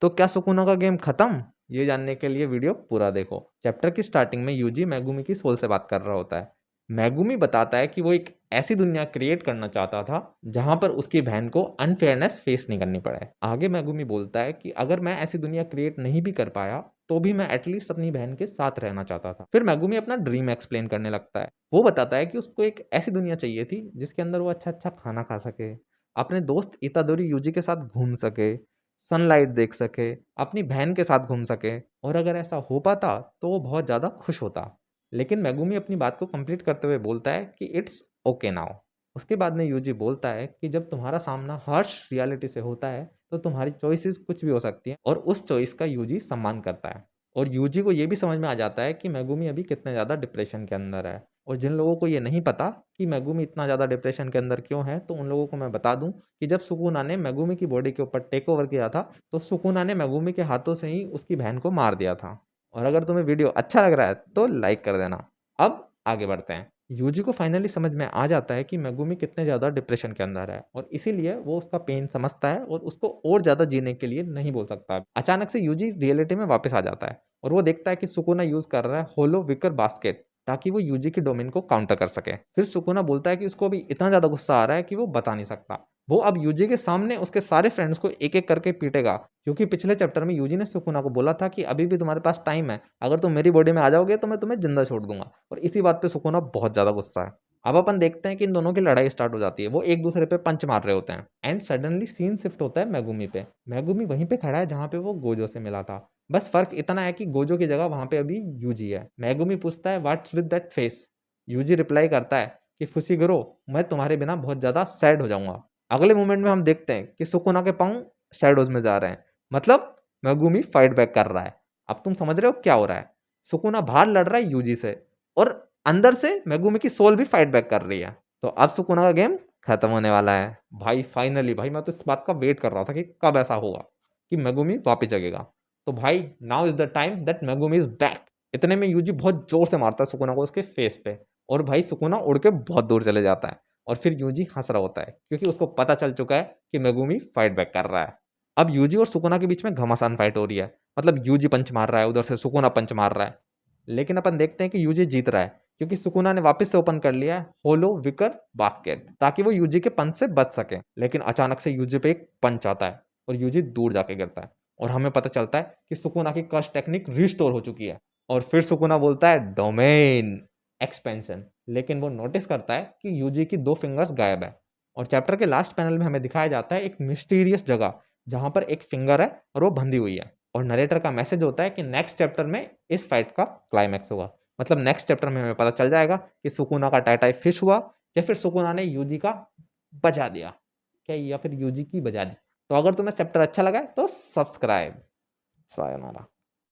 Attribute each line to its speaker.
Speaker 1: तो क्या सुकुना का गेम खत्म? ये जानने के लिए वीडियो पूरा देखो। चैप्टर की स्टार्टिंग में यूजी मैगुमी की सोल से बात कर रहा होता है। मैगुमी बताता है कि वो एक ऐसी दुनिया क्रिएट करना चाहता था जहां पर उसकी बहन को अनफेयरनेस फेस नहीं करनी पड़े। आगे मैगुमी बोलता है कि अगर मैं ऐसी दुनिया क्रिएट नहीं भी कर पाया तो भी मैं एटलीस्ट अपनी बहन के साथ रहना चाहता था। फिर मैगुमी अपना ड्रीम एक्सप्लेन करने लगता है। वो बताता है कि उसको एक ऐसी दुनिया चाहिए थी जिसके अंदर वो अच्छा अच्छा खाना खा सके, अपने दोस्त इतादोरी यूजी के साथ घूम सके, सनलाइट देख सके, अपनी बहन के साथ घूम सके, और अगर ऐसा हो पाता तो वो बहुत ज़्यादा खुश होता। लेकिन मैगुमी अपनी बात को कंप्लीट करते हुए बोलता है कि इट्स ओके नाउ। उसके बाद में यूजी बोलता है कि जब तुम्हारा सामना हार्श रियलिटी से होता है तो तुम्हारी चॉइसेस कुछ भी हो सकती हैं, और उस चॉइस का यूजी सम्मान करता है। और यूजी को ये भी समझ में आ जाता है कि मैगुमी अभी कितने ज़्यादा डिप्रेशन के अंदर है। और जिन लोगों को ये नहीं पता कि मैगुमी इतना ज़्यादा डिप्रेशन के अंदर क्यों है, तो उन लोगों को मैं बता दूं कि जब सुकुना ने मैगुमी की बॉडी के ऊपर टेक ओवर किया था तो सुकुना ने मैगुमी के हाथों से ही उसकी बहन को मार दिया था। और अगर तुम्हें वीडियो अच्छा लग रहा है तो लाइक कर देना। अब आगे बढ़ते हैं। यूजी को फाइनली समझ में आ जाता है कि मैगुमी कितने ज़्यादा डिप्रेशन के अंदर है, और इसीलिए वो उसका पेन समझता है और उसको और ज़्यादा जीने के लिए नहीं बोल सकता। अचानक से यूजी रियलिटी में वापस आ जाता है और वो देखता है कि सुकुना यूज कर रहा है होलो विकर बास्केट ताकि वो यूजी के डोमेन को काउंटर कर सके। फिर सुकुना बोलता है कि उसको अभी इतना ज़्यादा गुस्सा आ रहा है कि वो बता नहीं सकता। वो अब यूजी के सामने उसके सारे फ्रेंड्स को एक एक करके पीटेगा, क्योंकि पिछले चैप्टर में यूजी ने सुकुना को बोला था कि अभी भी तुम्हारे पास टाइम है, अगर तुम मेरी बॉडी में आ जाओगे तो मैं तुम्हें जिंदा छोड़ दूंगा। और इसी बात पे सुकुना बहुत ज़्यादा गुस्सा है। अब अपन देखते हैं कि इन दोनों की लड़ाई स्टार्ट हो जाती है। वो एक दूसरे पे पंच मार रहे होते हैं एंड सडनली सीन शिफ्ट होता है मैगुमी पे। मैगुमी वहीं पे खड़ा है जहाँ पे वो गोजो से मिला था। बस फर्क इतना है कि गोजो की जगह वहां पे अभी यूजी है। मैगुमी पूछता है what's with that face. Yuji reply करता है कि फुशिगुरो, मैं तुम्हारे बिना बहुत ज्यादा सैड हो जाऊंगा। अगले मोमेंट में हम देखते हैं कि सुकुना के पांव शैडोज में जा रहे हैं, मतलब मैगुमी फाइट बैक कर रहा है। अब तुम समझ रहे हो क्या हो रहा है। सुकुना बाहर लड़ रहा है यूजी से, और अंदर से मैगुमी की सोल भी फाइट बैक कर रही है। तो अब सुकुना का गेम खत्म होने वाला है भाई। फाइनली भाई, मैं तो इस बात का वेट कर रहा था कि कब ऐसा होगा कि मैगुमी वापस जगेगा। तो भाई now is the time that Megumi is back. इतने में यूजी बहुत जोर से मारता है सुकुना को उसके फेस पे, और भाई सुकुना उड़ के बहुत दूर चले जाता है। और फिर यूजी हंस रहा होता है क्योंकि उसको पता चल चुका है कि मैगुमी फाइट बैक कर रहा है। अब यूजी और सुकुना के बीच में घमासान फाइट हो रही है, मतलब यूजी पंच मार रहा है, उधर से सुकुना पंच मार रहा है। लेकिन अपन देखते हैं कि यूजी जीत रहा है क्योंकि सुकुना ने वापस से ओपन कर लिया है होलो विकर बास्केट ताकि वो यूजी के पंच से बच सके। लेकिन अचानक से यूजी पे एक पंच आता है और यूजी दूर जाके गिरता है, और हमें पता चलता है कि सुकुना की कर्स टेक्निक रिस्टोर हो चुकी है। और फिर सुकुना बोलता है डोमेन एक्सपेंशन, लेकिन वो नोटिस करता है कि यूजी की 2 फिंगर्स गायब है। और चैप्टर के लास्ट पैनल में हमें दिखाया जाता है एक मिस्टीरियस जगह जहां पर एक फिंगर है और वो बंधी हुई है। और नरेटर का मैसेज होता है कि नेक्स्ट चैप्टर में इस फाइट का क्लाइमैक्स होगा। मतलब नेक्स्ट चैप्टर में हमें पता चल जाएगा कि सुकुना का टाइटाई फिश हुआ या फिर सुकुना ने यूजी का बजा दिया क्या, या फिर यूजी की बजा दी। तो अगर तुम्हें चैप्टर अच्छा लगा है तो सब्सक्राइब। सायोनारा।